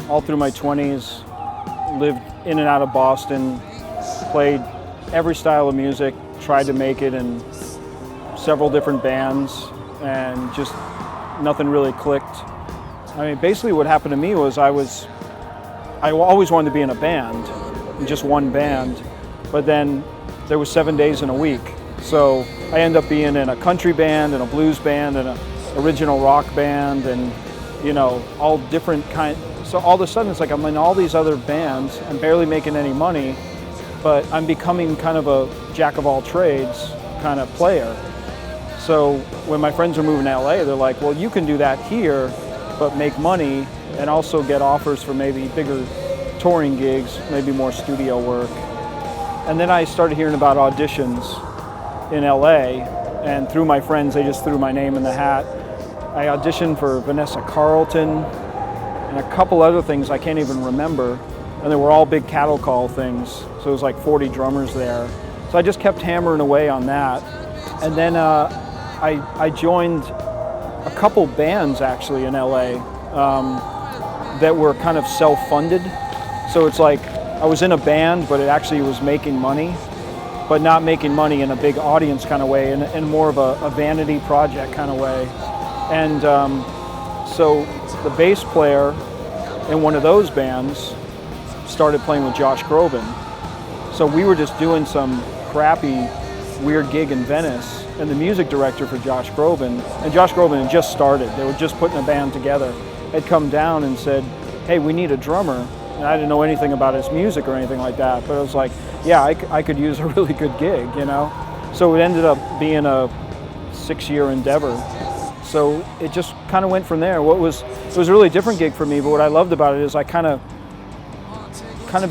all through my 20s, lived in and out of Boston, played every style of music, tried to make it in several different bands, and just nothing really clicked. I mean, basically what happened to me was I always wanted to be in a band, just one band, but then there was 7 days in a week. So I ended up being in a country band and a blues band and an original rock band and, you know, all different kinds. So all of a sudden it's like I'm in all these other bands, I'm barely making any money, but I'm becoming kind of a jack of all trades kind of player. So when my friends are moving to LA, they're like, well, you can do that here, but make money and also get offers for maybe bigger touring gigs, maybe more studio work. And then I started hearing about auditions in LA, and through my friends, they just threw my name in the hat. I auditioned for Vanessa Carlton and a couple other things I can't even remember, and they were all big cattle call things, so it was like 40 drummers there. So I just kept hammering away on that. And then I joined a couple bands actually in LA that were kind of self-funded. So it's like I was in a band, but it actually was making money, but not making money in a big audience kind of way, in more of a vanity project kind of way. And so the bass player in one of those bands started playing with Josh Groban. So we were just doing some crappy, weird gig in Venice, and the music director for Josh Groban, and Josh Groban had just started, they were just putting a band together, had come down and said, hey, we need a drummer. And I didn't know anything about his music or anything like that, but I was like, yeah, I could use a really good gig, you know? So it ended up being a 6-year endeavor. So it just kind of went from there. It was a really different gig for me, but what I loved about it is I kind of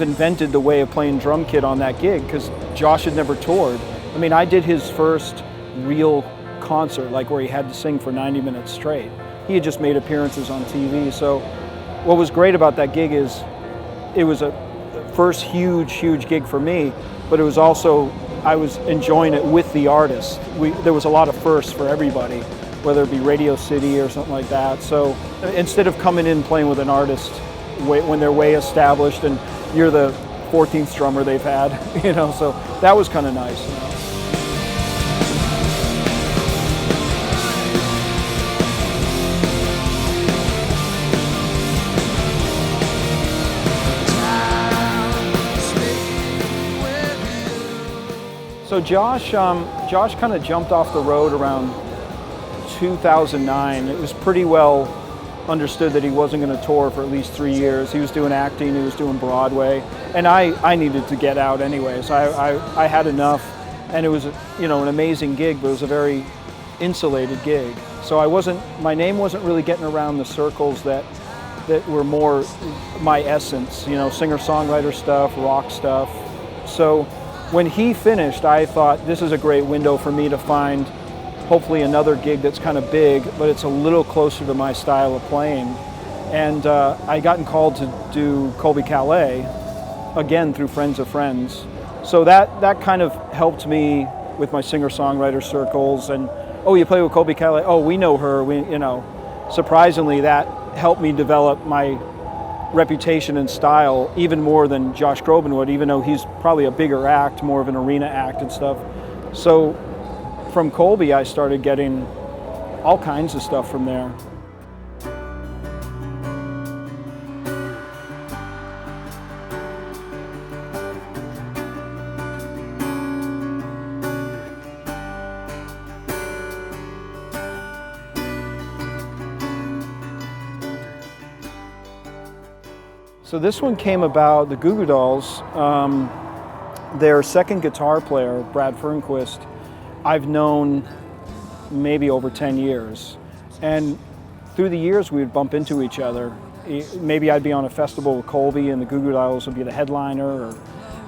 invented the way of playing drum kit on that gig, because Josh had never toured. I mean, I did his first real concert, like where he had to sing for 90 minutes straight. He had just made appearances on TV. So what was great about that gig is it was a first huge gig for me, but it was also, I was enjoying it with the artist. There was a lot of firsts for everybody, whether it be Radio City or something like that. So instead of coming in playing with an artist when they're way established and you're the 14th drummer they've had, you know, so that was kind of nice. You know? So Josh kind of jumped off the road around 2009. It was pretty well understood that he wasn't going to tour for at least 3 years. He was doing acting, he was doing Broadway, and I needed to get out anyway, so I had enough, and it was, you know, an amazing gig, but it was a very insulated gig. So my name wasn't really getting around the circles that were more my essence, you know, singer-songwriter stuff, rock stuff. So when he finished, I thought this is a great window for me to find hopefully another gig that's kind of big, but it's a little closer to my style of playing. And I gotten called to do Colby Calais, again through friends of friends. So that kind of helped me with my singer-songwriter circles. And, oh, you play with Colby Calais? Oh, we know her. You know, surprisingly, that helped me develop my reputation and style even more than Josh Groban would, even though he's probably a bigger act, more of an arena act and stuff. So from Colby, I started getting all kinds of stuff from there. So this one came about, the Goo Goo Dolls, their second guitar player, Brad Fernquist, I've known maybe over 10 years. And through the years we would bump into each other. Maybe I'd be on a festival with Colby and the Goo Goo Dolls would be the headliner,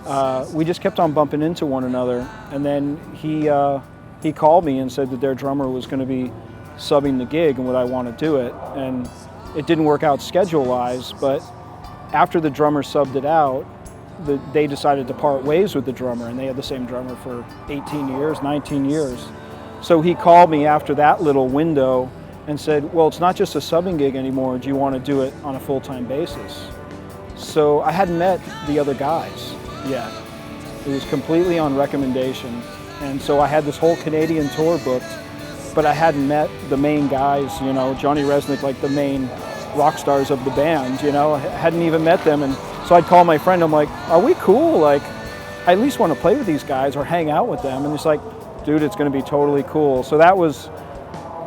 or we just kept on bumping into one another. And then he called me and said that their drummer was going to be subbing the gig and would I want to do it. And it didn't work out schedule-wise, but after the drummer subbed it out, they decided to part ways with the drummer, and they had the same drummer for 18 years, 19 years. So he called me after that little window and said, well, it's not just a subbing gig anymore. Do you want to do it on a full-time basis? So I hadn't met the other guys yet. It was completely on recommendation. And so I had this whole Canadian tour booked, but I hadn't met the main guys, you know, Johnny Resnick, like the main rock stars of the band, you know, I hadn't even met them. And so I'd call my friend, I'm like, are we cool? Like, I at least want to play with these guys or hang out with them. And he's like, dude, it's going to be totally cool. So that was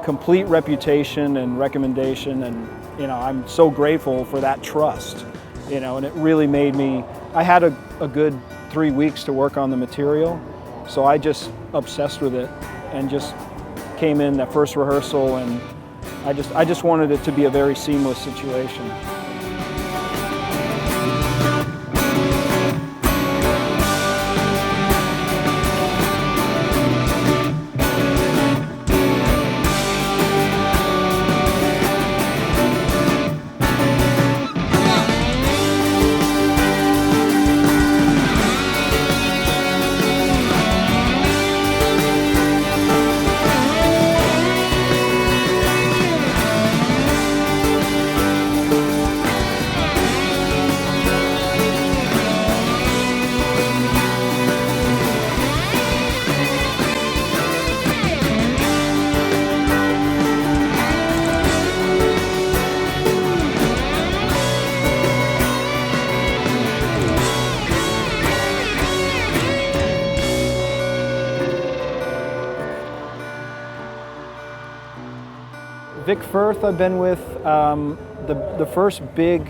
complete reputation and recommendation. And, you know, I'm so grateful for that trust, you know, and it really made me, I had a good 3 weeks to work on the material. So I just obsessed with it and just came in that first rehearsal, and I just wanted it to be a very seamless situation. Vic Firth I've been with. The first big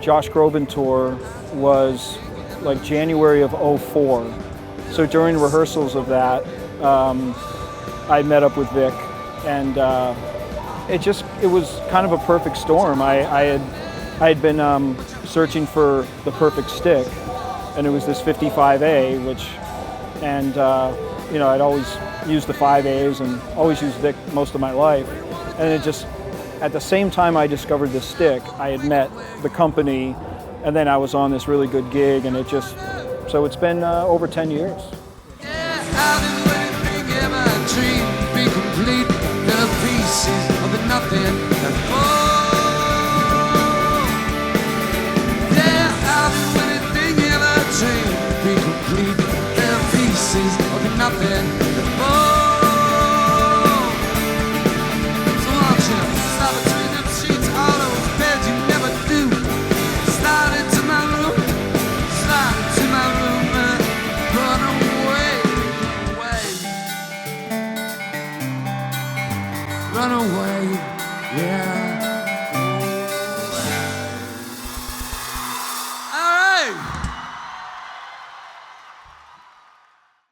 Josh Groban tour was like January of '04. So during rehearsals of that, I met up with Vic, and it was kind of a perfect storm. I had been searching for the perfect stick, and it was this 55A, and you know, I'd always used the 5As and always used Vic most of my life. And it just, at the same time I discovered this stick, I had met the company, and then I was on this really good gig, and so it's been over 10 years. Be complete, the pieces of the nothing that